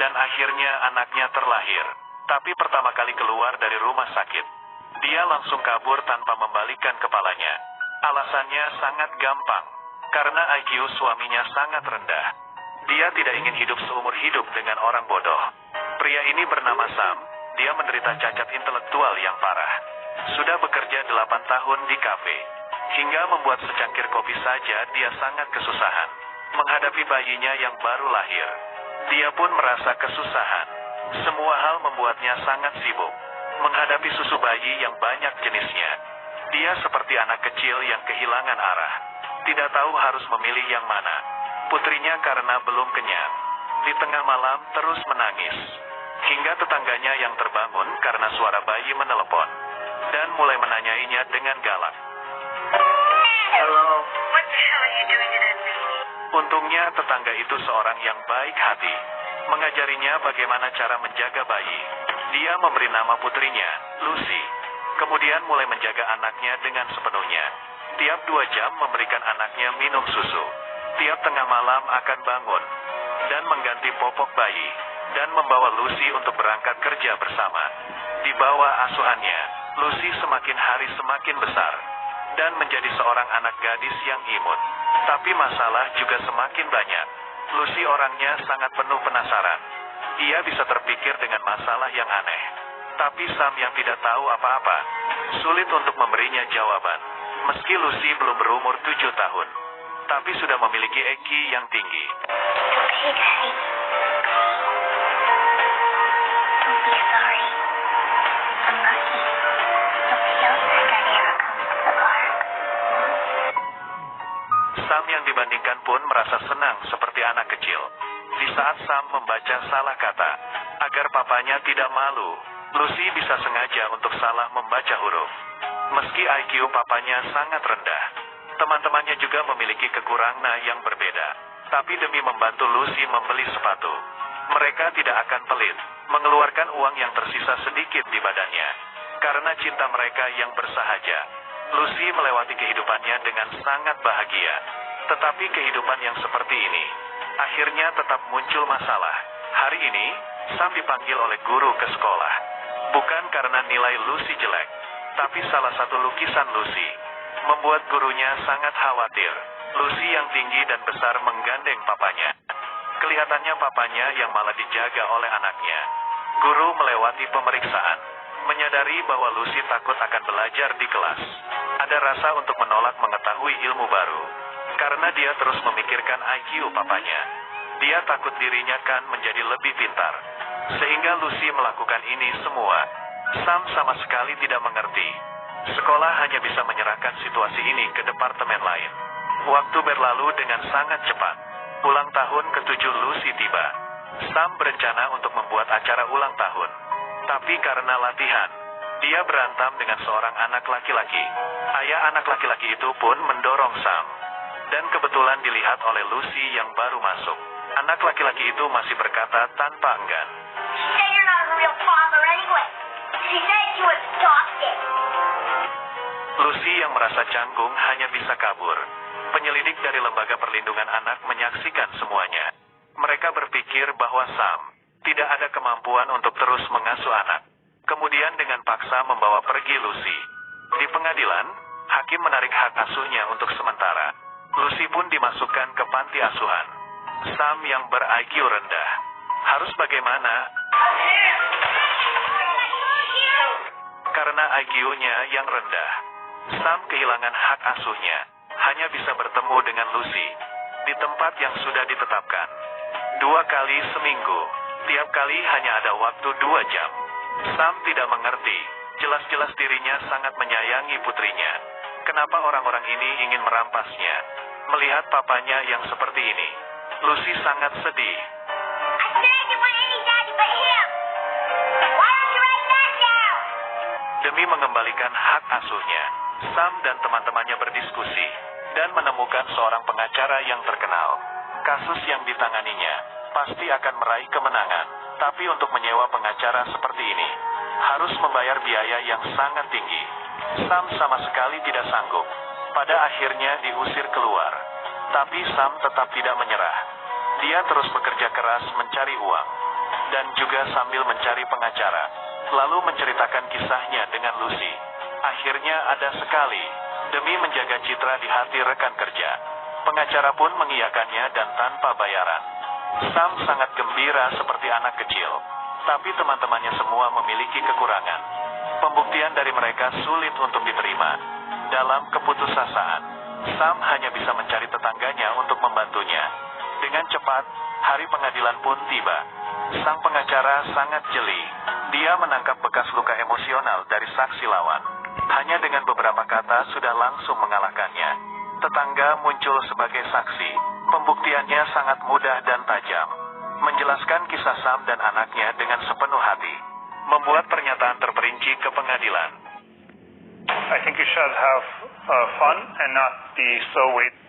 dan akhirnya anaknya terlahir. Tapi pertama kali keluar dari rumah sakit, dia langsung kabur tanpa membalikkan kepalanya. Alasannya sangat gampang, karena IQ suaminya sangat rendah. Dia tidak ingin hidup seumur hidup dengan orang bodoh. Pria ini bernama Sam, dia menderita cacat intelektual yang parah. Sudah bekerja 8 tahun di kafe. Hingga membuat secangkir kopi saja dia sangat kesusahan. Menghadapi bayinya yang baru lahir, dia pun merasa kesusahan. Semua hal membuatnya sangat sibuk. Menghadapi susu bayi yang banyak jenisnya, dia seperti anak kecil yang kehilangan arah. Tidak tahu harus memilih yang mana. Putrinya karena belum kenyang, di tengah malam terus menangis. Hingga tetangganya yang terbangun karena suara bayi menelepon, dan mulai menanyainya dengan galak. Hello. What the hell are you doing to that baby? Untungnya tetangga itu seorang yang baik hati, mengajarinya bagaimana cara menjaga bayi. Dia memberi nama putrinya, Lucy. Kemudian mulai menjaga anaknya dengan sepenuhnya. Tiap 2 jam memberikan anaknya minum susu. Tiap tengah malam akan bangun dan mengganti popok bayi, dan membawa Lucy untuk berangkat kerja bersama. Di bawah asuhannya, Lucy semakin hari semakin besar, dan menjadi seorang anak gadis yang imut. Tapi masalah juga semakin banyak. Lucy orangnya sangat penuh penasaran. Ia bisa terpikir dengan masalah yang aneh. Tapi Sam yang tidak tahu apa-apa, sulit untuk memberinya jawaban. Meski Lucy belum berumur 7 tahun, tapi sudah memiliki IQ yang tinggi. Okay, Daddy. Don't be sorry. I'm lucky. Nobody else like Daddy ever comes to the park. Sam yang dibandingkan pun merasa senang seperti anak kecil. Di saat Sam membaca salah kata, agar papanya tidak malu, Lucy bisa sengaja untuk salah membaca huruf. Meski IQ papanya sangat rendah, teman-temannya juga memiliki kekurangan yang berbeda. Tapi demi membantu Lucy membeli sepatu, mereka tidak akan pelit mengeluarkan uang yang tersisa sedikit di badannya. Karena cinta mereka yang bersahaja, Lucy melewati kehidupannya dengan sangat bahagia. Tetapi kehidupan yang seperti ini, akhirnya tetap muncul masalah. Hari ini, Sam dipanggil oleh guru ke sekolah. Bukan karena nilai Lucy jelek, tapi salah satu lukisan Lucy membuat gurunya sangat khawatir. Lucy yang tinggi dan besar menggandeng papanya. Kelihatannya papanya yang malah dijaga oleh anaknya. Guru melewati pemeriksaan, menyadari bahwa Lucy takut akan belajar di kelas. Ada rasa untuk menolak mengetahui ilmu baru, karena dia terus memikirkan IQ papanya. Dia takut dirinya kan menjadi lebih pintar, sehingga Lucy melakukan ini semua. Sam sama sekali tidak mengerti. Sekolah hanya bisa menyerahkan situasi ini ke departemen lain. Waktu berlalu dengan sangat cepat. Ulang tahun ke-7 Lucy tiba. Sam berencana untuk membuat acara ulang tahun. Tapi karena latihan, dia berantem dengan seorang anak laki-laki. Ayah anak laki-laki itu pun mendorong Sam. Dan kebetulan dilihat oleh Lucy yang baru masuk. Anak laki-laki itu masih berkata tanpa enggan. She said you're not a real father anyway. She said you was adopted. Lucy yang merasa canggung hanya bisa kabur. Penyelidik dari Lembaga Perlindungan Anak menyaksikan semuanya. Mereka berpikir bahwa Sam tidak ada kemampuan untuk terus mengasuh anak. Kemudian dengan paksa membawa pergi Lucy. Di pengadilan, hakim menarik hak asuhnya untuk sementara. Lucy pun dimasukkan ke panti asuhan. Sam yang ber-IQ rendah harus bagaimana? Karena IQ-nya yang rendah, Sam kehilangan hak asuhnya. Hanya bisa bertemu dengan Lucy di tempat yang sudah ditetapkan. 2 kali seminggu, tiap kali hanya ada waktu 2 jam. Sam tidak mengerti, jelas-jelas dirinya sangat menyayangi putrinya. Kenapa orang-orang ini ingin merampasnya? Melihat papanya yang seperti ini, Lucy sangat sedih. I said you want any daddy but him. Why don't you write that down? Demi mengembalikan hak asuhnya, Sam dan teman-temannya berdiskusi dan menemukan seorang pengacara yang terkenal. Kasus yang ditanganinya pasti akan meraih kemenangan. Tapi untuk menyewa pengacara seperti ini, harus membayar biaya yang sangat tinggi. Sam sama sekali tidak sanggup. Pada akhirnya diusir keluar. Tapi Sam tetap tidak menyerah. Dia terus bekerja keras mencari uang. dan juga sambil mencari pengacara, lalu menceritakan kisahnya dengan Lucy. Akhirnya ada sekali, demi menjaga citra di hati rekan kerja. Pengacara pun mengiyakannya dan tanpa bayaran. Sam sangat gembira seperti anak kecil, tapi teman-temannya semua memiliki kekurangan. Pembuktian dari mereka sulit untuk diterima. Dalam keputusasaan, Sam hanya bisa mencari tetangganya untuk membantunya. Dengan cepat, hari pengadilan pun tiba. Sang pengacara sangat jeli. Dia menangkap bekas luka emosional dari saksi lawan. Hanya dengan beberapa kata sudah langsung mengalahkannya. Tetangga muncul sebagai saksi. Pembuktiannya sangat mudah dan tajam. Menjelaskan kisah Sam dan anaknya dengan sepenuh hati. Membuat pernyataan terperinci ke pengadilan. I think you should have fun and not be so weight